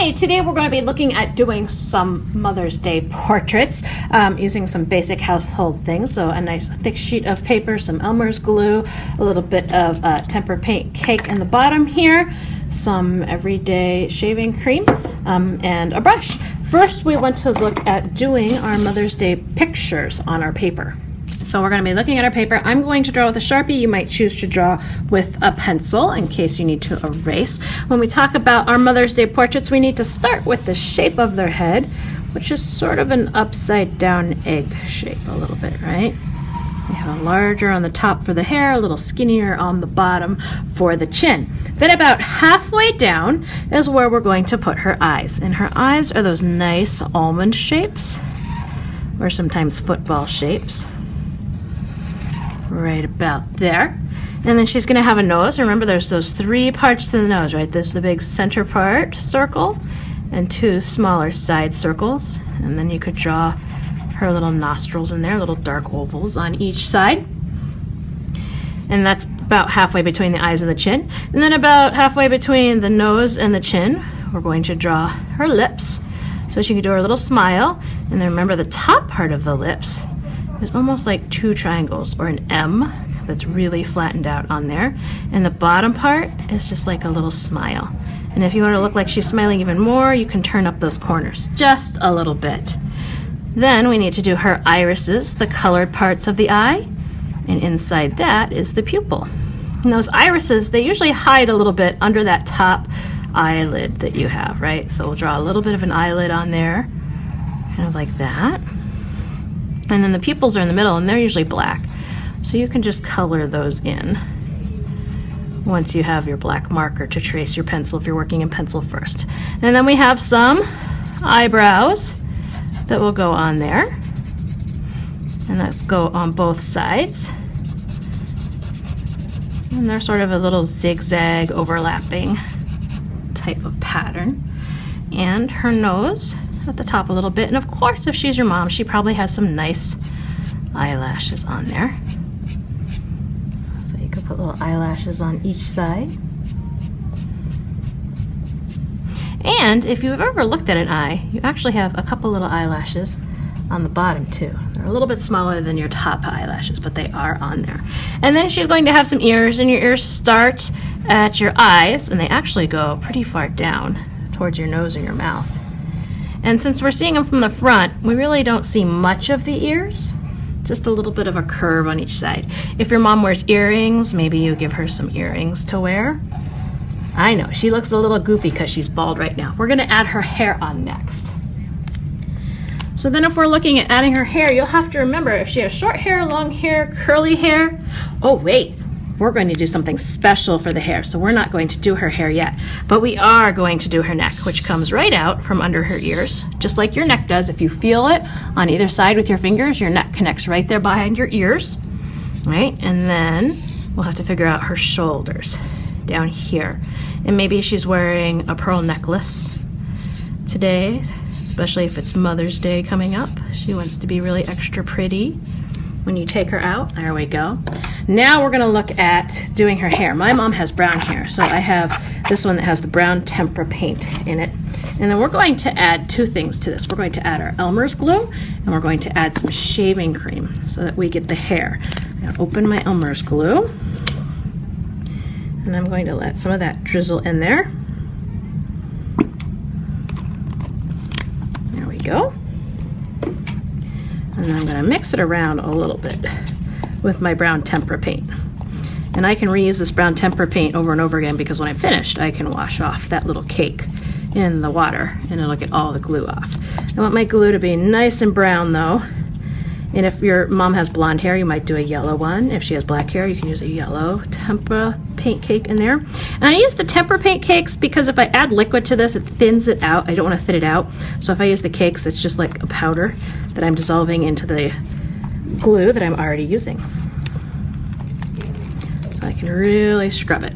Hi, today we're going to be looking at doing some Mother's Day portraits using some basic household things. So a nice thick sheet of paper, some Elmer's glue, a little bit of tempera paint cake in the bottom here, some everyday shaving cream, and a brush. First, we want to look at doing our Mother's Day pictures on our paper. So we're going to be looking at our paper. I'm going to draw with a Sharpie. You might choose to draw with a pencil in case you need to erase. When we talk about our Mother's Day portraits, we need to start with the shape of their head, which is sort of an upside down egg shape a little bit, right? We have a larger on the top for the hair, a little skinnier on the bottom for the chin. Then about halfway down is where we're going to put her eyes. And her eyes are those nice almond shapes, or sometimes football shapes. Right about there. And then she's going to have a nose. Remember, there's those three parts to the nose, right? There's the big center part circle and two smaller side circles. And then you could draw her little nostrils in there, little dark ovals on each side. And that's about halfway between the eyes and the chin. And then about halfway between the nose and the chin, we're going to draw her lips. So she can do her little smile. And then remember, the top part of the lips is almost like two triangles or an M that's really flattened out on there. And the bottom part is just like a little smile. And if you want to look like she's smiling even more, you can turn up those corners just a little bit. Then we need to do her irises, the colored parts of the eye. And inside that is the pupil. And those irises, they usually hide a little bit under that top eyelid that you have, right? So we'll draw a little bit of an eyelid on there, kind of like that. And then the pupils are in the middle, and they're usually black. So you can just color those in once you have your black marker to trace your pencil if you're working in pencil first. And then we have some eyebrows that will go on there. And that's go on both sides. And they're sort of a little zigzag overlapping type of pattern. And her nose at the top a little bit. And of course, if she's your mom, she probably has some nice eyelashes on there. So you could put little eyelashes on each side. And if you've ever looked at an eye, you actually have a couple little eyelashes on the bottom too. They're a little bit smaller than your top eyelashes, but they are on there. And then she's going to have some ears, and your ears start at your eyes, and they actually go pretty far down towards your nose and your mouth. And since we're seeing them from the front, we really don't see much of the ears, just a little bit of a curve on each side. If your mom wears earrings, maybe you give her some earrings to wear. I know, she looks a little goofy because she's bald right now. We're gonna add her hair on next. So then if we're looking at adding her hair, you'll have to remember if she has short hair, long hair, curly hair. Oh wait, we're going to do something special for the hair, so we're not going to do her hair yet, but we are going to do her neck, which comes right out from under her ears, just like your neck does. If you feel it on either side with your fingers, your neck connects right there behind your ears, right? And then we'll have to figure out her shoulders down here. And maybe she's wearing a pearl necklace today, especially if it's Mother's Day coming up. She wants to be really extra pretty when you take her out. There we go. Now we're going to look at doing her hair. My mom has brown hair, so I have this one that has the brown tempera paint in it. And then we're going to add two things to this. We're going to add our Elmer's glue, and we're going to add some shaving cream so that we get the hair. I'm going to open my Elmer's glue, and I'm going to let some of that drizzle in there. There we go. And then I'm going to mix it around a little bit with my brown tempera paint. And I can reuse this brown tempera paint over and over again because when I'm finished, I can wash off that little cake in the water and it'll get all the glue off. I want my glue to be nice and brown though. And if your mom has blonde hair, you might do a yellow one. If she has black hair, you can use a yellow tempera paint cake in there. And I use the tempera paint cakes because if I add liquid to this, it thins it out. I don't want to thin it out. So if I use the cakes, it's just like a powder that I'm dissolving into the glue that I'm already using. So I can really scrub it.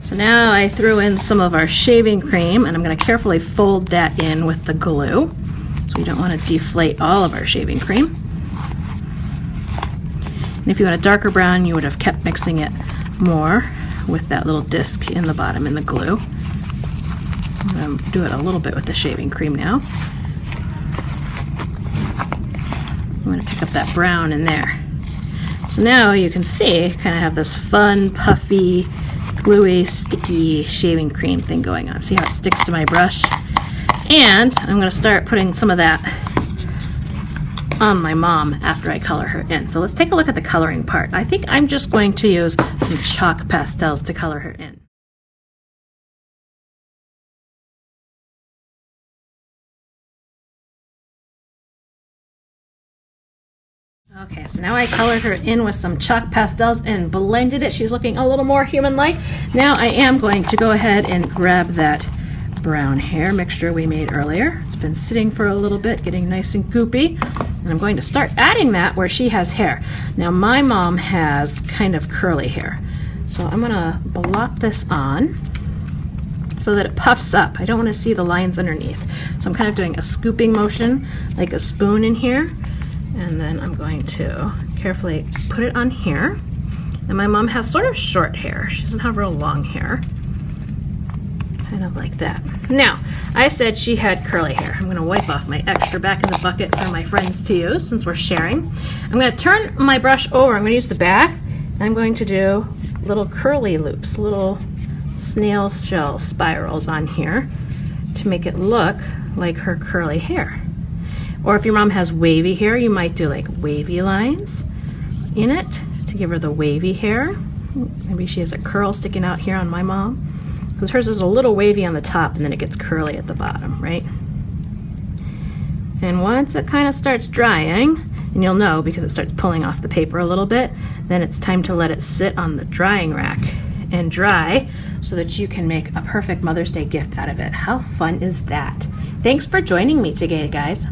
So now I threw in some of our shaving cream, and I'm going to carefully fold that in with the glue. So we don't want to deflate all of our shaving cream. And if you want a darker brown, you would have kept mixing it more with that little disc in the bottom in the glue. I'm gonna do it a little bit with the shaving cream now. I'm gonna pick up that brown in there. So now you can see, kind of have this fun, puffy, gluey, sticky shaving cream thing going on. See how it sticks to my brush? And I'm gonna start putting some of that on my mom after I color her in. So let's take a look at the coloring part. I think I'm just going to use some chalk pastels to color her in. Okay, so now I colored her in with some chalk pastels and blended it. She's looking a little more human-like. Now I am going to go ahead and grab that brown hair mixture we made earlier. It's been sitting for a little bit, getting nice and goopy. And I'm going to start adding that where she has hair. Now my mom has kind of curly hair. So I'm gonna blop this on so that it puffs up. I don't want to see the lines underneath. So I'm kind of doing a scooping motion, like a spoon in here. And then I'm going to carefully put it on here. And my mom has sort of short hair. She doesn't have real long hair. Kind of like that. Now, I said she had curly hair. I'm gonna wipe off my extra back in the bucket for my friends to use since we're sharing. I'm gonna turn my brush over. I'm gonna use the back. And I'm going to do little curly loops, little snail shell spirals on here to make it look like her curly hair. Or if your mom has wavy hair, you might do like wavy lines in it to give her the wavy hair. Maybe she has a curl sticking out here on my mom, because hers is a little wavy on the top and then it gets curly at the bottom, right? And once it kind of starts drying, and you'll know because it starts pulling off the paper a little bit, then it's time to let it sit on the drying rack and dry so that you can make a perfect Mother's Day gift out of it. How fun is that? Thanks for joining me today, guys.